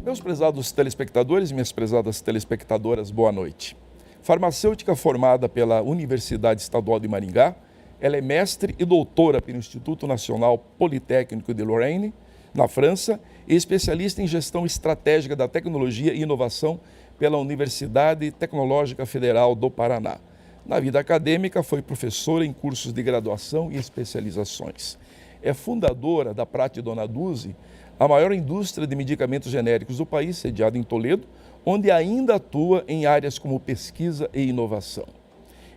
Meus prezados telespectadores e minhas prezadas telespectadoras, boa noite. Farmacêutica formada pela Universidade Estadual de Maringá, ela é mestre e doutora pelo Instituto Nacional Politécnico de Lorraine, na França, e especialista em gestão estratégica da tecnologia e inovação pela Universidade Tecnológica Federal do Paraná. Na vida acadêmica, foi professora em cursos de graduação e especializações. É fundadora da Prate Dona Dulce, a maior indústria de medicamentos genéricos do país, sediada em Toledo, onde ainda atua em áreas como pesquisa e inovação.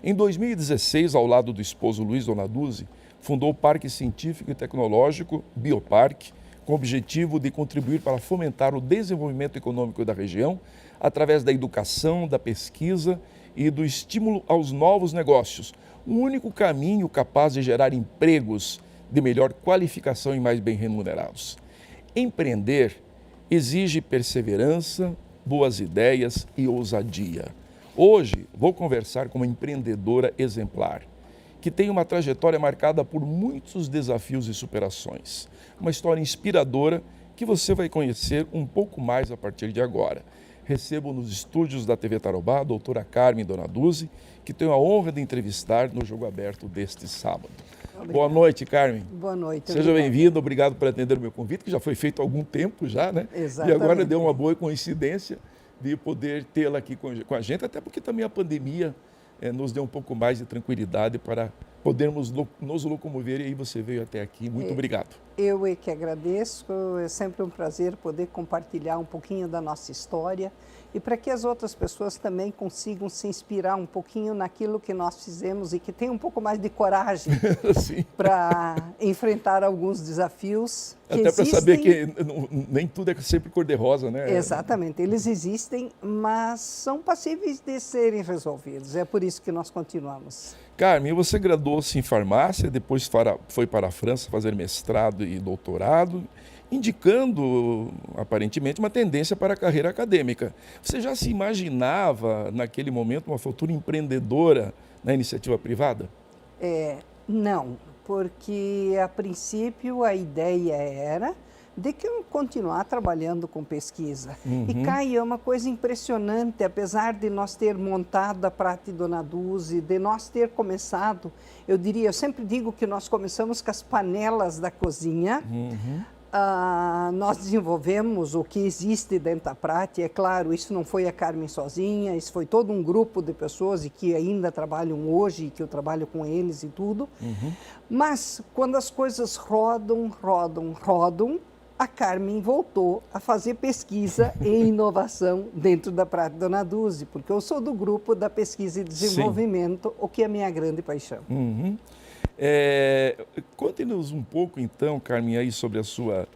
Em 2016, ao lado do esposo Luiz Dona Dulce, fundou o Parque Científico e Tecnológico Bioparque, com o objetivo de contribuir para fomentar o desenvolvimento econômico da região através da educação, da pesquisa e do estímulo aos novos negócios, um único caminho capaz de gerar empregos de melhor qualificação e mais bem remunerados. Empreender exige perseverança, boas ideias e ousadia. Hoje vou conversar com uma empreendedora exemplar, que tem uma trajetória marcada por muitos desafios e superações. Uma história inspiradora que você vai conhecer um pouco mais a partir de agora. Recebo nos estúdios da TV Tarobá a doutora Carmen Dona Dulce, que tenho a honra de entrevistar no Jogo Aberto deste sábado. Obrigada. Boa noite, Carmen. Boa noite. Seja bem-vindo, obrigado por atender o meu convite, que já foi feito há algum tempo já, né? Exatamente. E agora deu uma boa coincidência de poder tê-la aqui com a gente, até porque também a pandemia nos deu um pouco mais de tranquilidade para podermos nos locomover, e aí você veio até aqui. Muito obrigado. Eu é que agradeço, é sempre um prazer poder compartilhar um pouquinho da nossa história e para que as outras pessoas também consigam se inspirar um pouquinho naquilo que nós fizemos e que tenham um pouco mais de coragem para enfrentar alguns desafios que até para saber que nem tudo é sempre cor-de-rosa, né? Exatamente, eles existem, mas são passíveis de serem resolvidos, é por isso que nós continuamos. Carmen, você graduou-se em farmácia, depois foi para a França fazer mestrado e doutorado, indicando, aparentemente, uma tendência para a carreira acadêmica. Você já se imaginava, naquele momento, uma futura empreendedora na iniciativa privada? Não, porque, a princípio, a ideia era de que eu continuar trabalhando com pesquisa. E, Caio, é uma coisa impressionante, apesar de nós ter montado a Prate Dona Dulce, de nós ter começado, eu sempre digo que nós começamos com as panelas da cozinha, nós desenvolvemos o que existe dentro da Prate, é claro, isso não foi a Carmen sozinha, isso foi todo um grupo de pessoas e que ainda trabalham hoje, e que eu trabalho com eles e tudo, mas quando as coisas rodam, a Carmen voltou a fazer pesquisa e inovação dentro da Prate Dona Dulce, porque eu sou do grupo da pesquisa e desenvolvimento, o que é a minha grande paixão. Conte-nos um pouco, então, Carmen, aí sobre a sua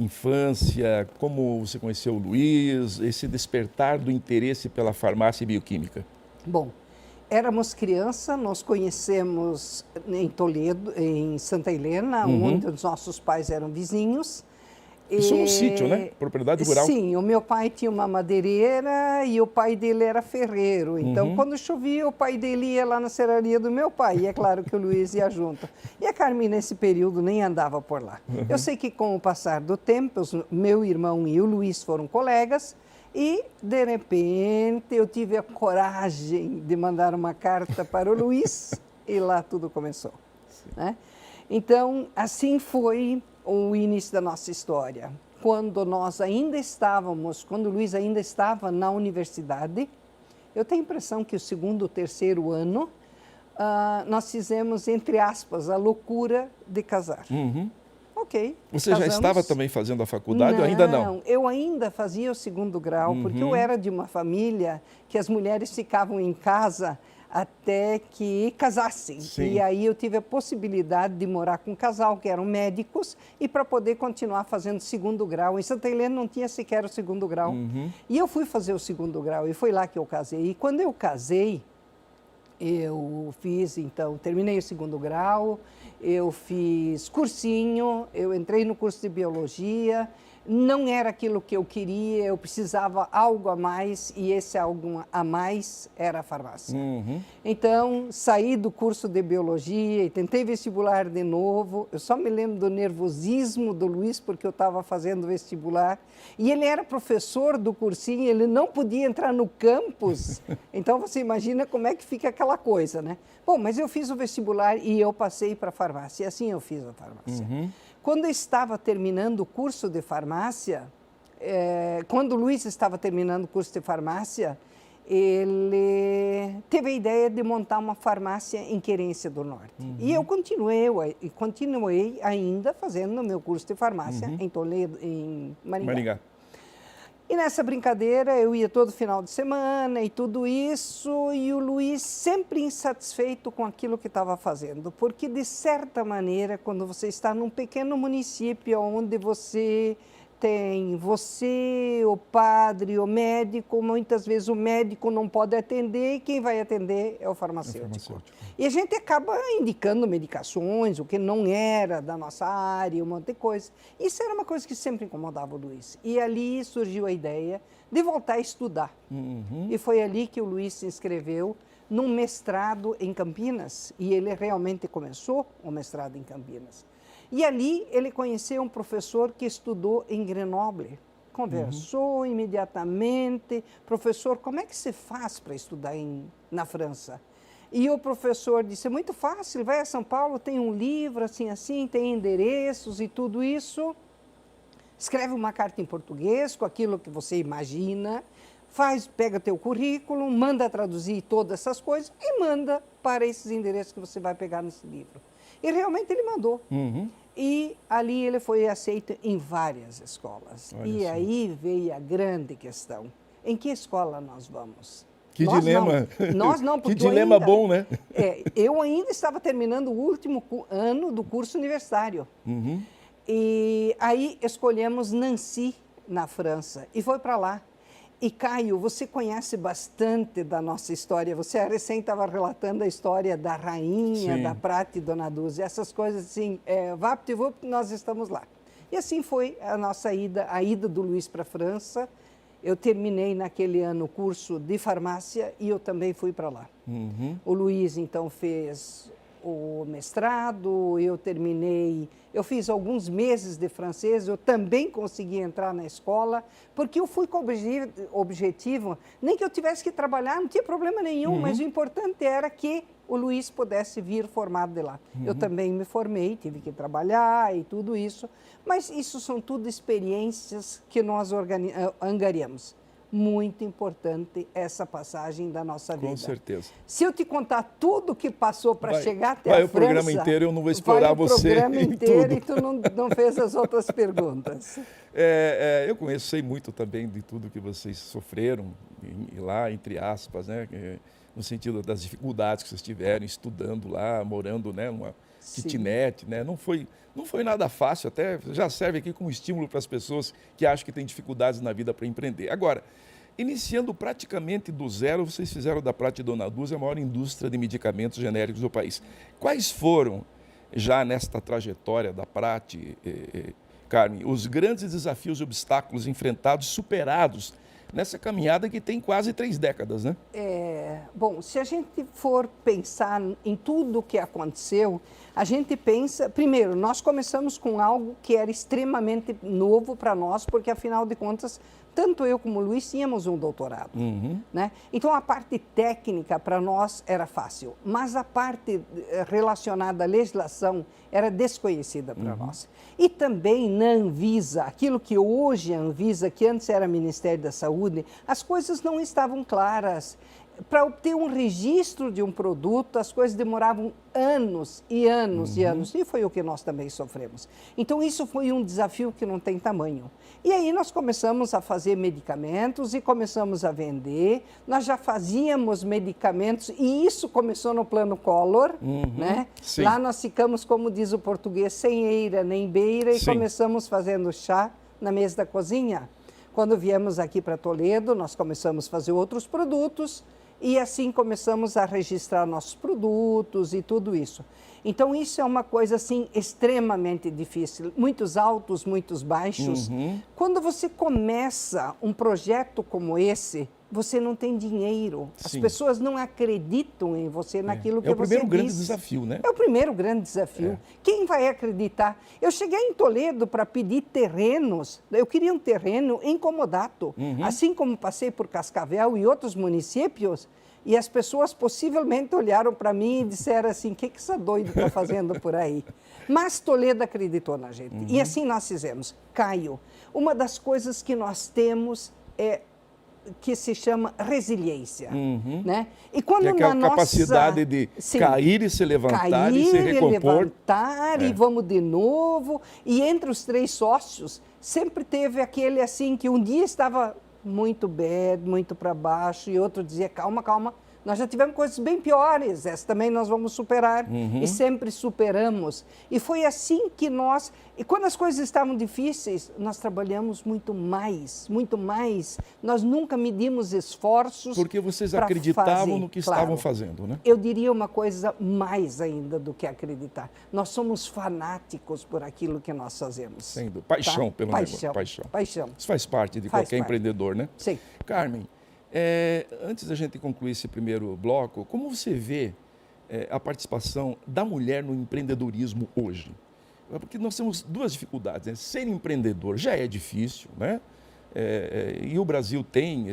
infância, como você conheceu o Luiz, esse despertar do interesse pela farmácia e bioquímica. Bom, éramos criança, nós conhecemos em Toledo, em Santa Helena, onde os nossos pais eram vizinhos. Isso no sítio, né? Propriedade rural. Sim, o meu pai tinha uma madeireira e o pai dele era ferreiro. Então, quando chovia, o pai dele ia lá na serraria do meu pai. E é claro que o Luiz ia junto. E a Carmen, nesse período, nem andava por lá. Eu sei que, com o passar do tempo, meu irmão e o Luiz foram colegas. E, de repente, eu tive a coragem de mandar uma carta para o Luiz e lá tudo começou. Né? Então, assim foi o início da nossa história. Quando nós ainda estávamos, quando o Luiz ainda estava na universidade, eu tenho a impressão que o segundo ou terceiro ano, nós fizemos, entre aspas, a loucura de casar. Ok. Você já estava também fazendo a faculdade ou ainda não? Não, eu ainda fazia o segundo grau, porque eu era de uma família que as mulheres ficavam em casa até que casassem. Sim. E aí eu tive a possibilidade de morar com um casal que eram médicos e para poder continuar fazendo segundo grau. Em Santa Helena não tinha sequer o segundo grau. E eu fui fazer o segundo grau e foi lá que eu casei. E quando eu casei, eu fiz, então, terminei o segundo grau, eu fiz cursinho, eu entrei no curso de biologia, não era aquilo que eu queria, eu precisava algo a mais e esse algo a mais era a farmácia. Então, saí do curso de biologia e tentei vestibular de novo. Eu só me lembro do nervosismo do Luiz porque eu estava fazendo vestibular e ele era professor do cursinho, ele não podia entrar no campus. Então, você imagina como é que fica aquela coisa, né? Bom, mas eu fiz o vestibular e eu passei para a farmácia e assim eu fiz a farmácia. Quando eu estava terminando o curso de farmácia, quando o Luiz estava terminando o curso de farmácia, ele teve a ideia de montar uma farmácia em Querência do Norte. E eu continuei ainda fazendo o meu curso de farmácia em Toledo, em Maringá. E nessa brincadeira eu ia todo final de semana e tudo isso, e o Luiz sempre insatisfeito com aquilo que estava fazendo, porque de certa maneira, quando você está num pequeno município onde você tem o padre, o médico, muitas vezes o médico não pode atender e quem vai atender é o farmacêutico. E a gente acaba indicando medicações, o que não era da nossa área, um monte de coisa. Isso era uma coisa que sempre incomodava o Luiz. E ali surgiu a ideia de voltar a estudar. E foi ali que o Luiz se inscreveu num mestrado em Campinas, e ele realmente começou o mestrado em Campinas. E ali ele conheceu um professor que estudou em Grenoble. Conversou imediatamente. Professor, como é que se faz para estudar na França? E o professor disse, é muito fácil, vai a São Paulo, tem um livro, assim, tem endereços e tudo isso. Escreve uma carta em português com aquilo que você imagina, pega teu currículo, manda traduzir todas essas coisas e manda para esses endereços que você vai pegar nesse livro. E realmente ele mandou. E ali ele foi aceito em várias escolas. E aí veio a grande questão. Em que escola nós vamos? Que dilema. Nós não, porque que dilema bom, né? Eu ainda estava terminando o último ano do curso universitário. E aí escolhemos Nancy, na França, e foi para lá. E, Caio, você conhece bastante da nossa história. Você recém estava relatando a história da rainha, da Prata e Dona Dúzia. Essas coisas assim, vapt-vupt, nós estamos lá. E assim foi a nossa ida, a ida do Luiz para a França. Eu terminei naquele ano o curso de farmácia e eu também fui para lá. O Luiz, então, fez o mestrado, eu terminei, eu fiz alguns meses de francês, eu também consegui entrar na escola, porque eu fui com objetivo, nem que eu tivesse que trabalhar, não tinha problema nenhum, mas o importante era que o Luiz pudesse vir formado de lá. Eu também me formei, tive que trabalhar e tudo isso, mas isso são tudo experiências que nós angariamos. Muito importante essa passagem da nossa vida. Com certeza. Se eu te contar tudo que passou para chegar até a França... Vai o programa inteiro, eu não vou explorar você. Vai o programa inteiro e tu não fez as outras perguntas. Eu sei muito também de tudo que vocês sofreram, lá, entre aspas, né? No sentido das dificuldades que vocês tiveram estudando lá, morando, né, numa kitnet, né? Não foi nada fácil, até já serve aqui como estímulo para as pessoas que acham que têm dificuldades na vida para empreender. Agora, iniciando praticamente do zero, vocês fizeram da Prata e Dona Dúzia a maior indústria de medicamentos genéricos do país. Quais foram, já nesta trajetória da Prata, Carmen, os grandes desafios e obstáculos enfrentados, superados, nessa caminhada que tem quase 3 décadas, né? Bom, se a gente for pensar em tudo o que aconteceu, a gente pensa... Primeiro, nós começamos com algo que era extremamente novo para nós, porque, afinal de contas, tanto eu como o Luiz tínhamos um doutorado. Né? Então, a parte técnica para nós era fácil, mas a parte relacionada à legislação era desconhecida para nós. E também na Anvisa, aquilo que hoje a Anvisa, que antes era Ministério da Saúde, as coisas não estavam claras. Para obter um registro de um produto, as coisas demoravam anos e anos e anos, e foi o que nós também sofremos. Então, isso foi um desafio que não tem tamanho. E aí nós começamos a fazer medicamentos e começamos a vender. Nós já fazíamos medicamentos e isso começou no plano Collor, né? Lá nós ficamos, como diz o português, sem eira nem beira e começamos fazendo chá na mesa da cozinha. Quando viemos aqui para Toledo, nós começamos a fazer outros produtos e assim começamos a registrar nossos produtos e tudo isso. Então, isso é uma coisa, assim, extremamente difícil. Muitos altos, muitos baixos. Quando você começa um projeto como esse, você não tem dinheiro. As pessoas não acreditam em você, naquilo que você diz. É o primeiro grande desafio, né? É o primeiro grande desafio. Quem vai acreditar? Eu cheguei em Toledo para pedir terrenos. Eu queria um terreno em comodato. Assim como passei por Cascavel e outros municípios, e as pessoas possivelmente olharam para mim e disseram assim, o que essa doida está fazendo por aí? Mas Toledo acreditou na gente. E assim nós fizemos. Caio, uma das coisas que nós temos é que se chama resiliência, né? E quando que é a capacidade de cair e se levantar e se recompor. Levantar e vamos de novo. E entre os 3 sócios, sempre teve aquele assim que um dia estava muito bad, muito para baixo, e outro dizia, calma, calma, nós já tivemos coisas bem piores, essa também nós vamos superar, e sempre superamos. E foi assim que nós, e quando as coisas estavam difíceis, nós trabalhamos muito mais, nós nunca medimos esforços. Porque vocês acreditavam no que estavam fazendo, né? Eu diria uma coisa mais ainda do que acreditar, nós somos fanáticos por aquilo que nós fazemos. Sendo paixão pelo negócio. Paixão. Isso faz parte de qualquer empreendedor, né? Sim. Carmen, antes da gente concluir esse primeiro bloco, como você vê a participação da mulher no empreendedorismo hoje? Porque nós temos 2 dificuldades, né? Ser empreendedor já é difícil, né? E o Brasil tem,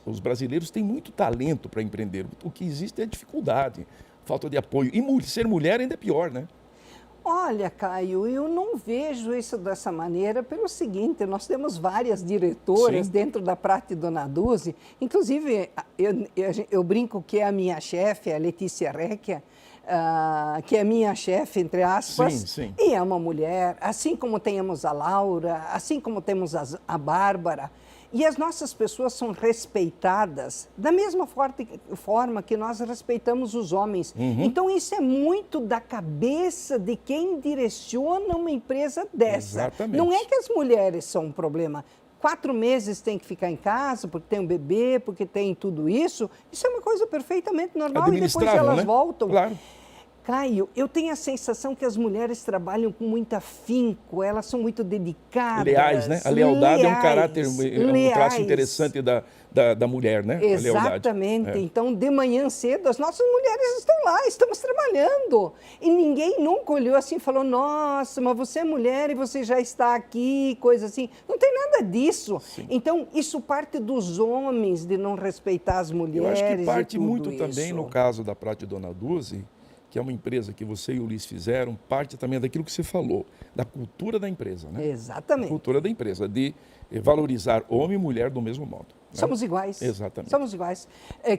os brasileiros têm muito talento para empreender. O que existe é dificuldade, falta de apoio. E ser mulher ainda é pior, né? Olha, Caio, eu não vejo isso dessa maneira pelo seguinte, nós temos várias diretoras dentro da Prate Dona Dulce, inclusive eu brinco que é a minha chefe, a Letícia Recchia, que é minha chefe, entre aspas, e é uma mulher, assim como temos a Laura, assim como temos a Bárbara. E as nossas pessoas são respeitadas da mesma forma que nós respeitamos os homens. Então, isso é muito da cabeça de quem direciona uma empresa dessa. Exatamente. Não é que as mulheres são um problema. 4 meses tem que ficar em casa, porque tem um bebê, porque tem tudo isso. Isso é uma coisa perfeitamente normal e depois elas voltam. Claro. Caio, eu tenho a sensação que as mulheres trabalham com muito afinco, elas são muito dedicadas. Leais, né? A lealdade é um caráter, um traço interessante da mulher, né? Exatamente. Então, de manhã cedo, as nossas mulheres estão lá, estamos trabalhando. E ninguém nunca olhou assim e falou, nossa, mas você é mulher e você já está aqui, coisa assim. Não tem nada disso. Então, isso parte dos homens de não respeitar as mulheres. Eu acho que parte muito isso. Também, no caso da Prate Dona Dulce, que é uma empresa que você e o Luiz fizeram, parte também daquilo que você falou, da cultura da empresa, né? Exatamente. A cultura da empresa, de valorizar homem e mulher do mesmo modo. Né? Somos iguais. Exatamente. Somos iguais.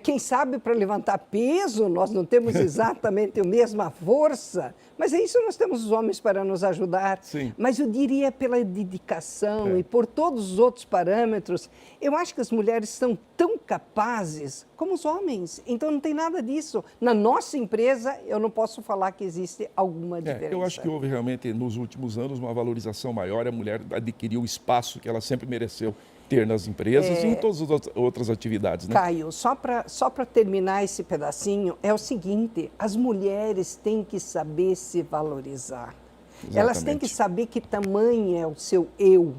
Quem sabe para levantar peso, nós não temos exatamente a mesma força, mas é isso, nós temos os homens para nos ajudar. Sim. Mas eu diria pela dedicação e por todos os outros parâmetros, eu acho que as mulheres são tão capazes como os homens. Então não tem nada disso. Na nossa empresa, eu não posso falar que existe alguma diferença. Eu acho que houve realmente, nos últimos anos, uma valorização maior. A mulher adquiriu o espaço que ela sempre mereceu ter nas empresas e em todas as outras atividades, né? Caio, só para terminar esse pedacinho, é o seguinte, as mulheres têm que saber se valorizar. Exatamente. Elas têm que saber que tamanho é o seu eu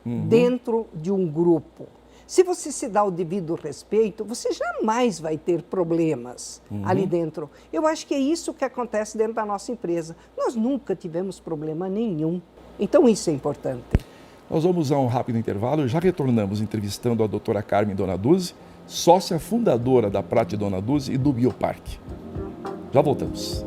dentro de um grupo. Se você se dá o devido respeito, você jamais vai ter problemas ali dentro. Eu acho que é isso que acontece dentro da nossa empresa. Nós nunca tivemos problema nenhum. Então, isso é importante. Nós vamos a um rápido intervalo e já retornamos entrevistando a doutora Carmen Dona Dulce, sócia fundadora da Prate Dona Dulce e do Bioparque. Já voltamos.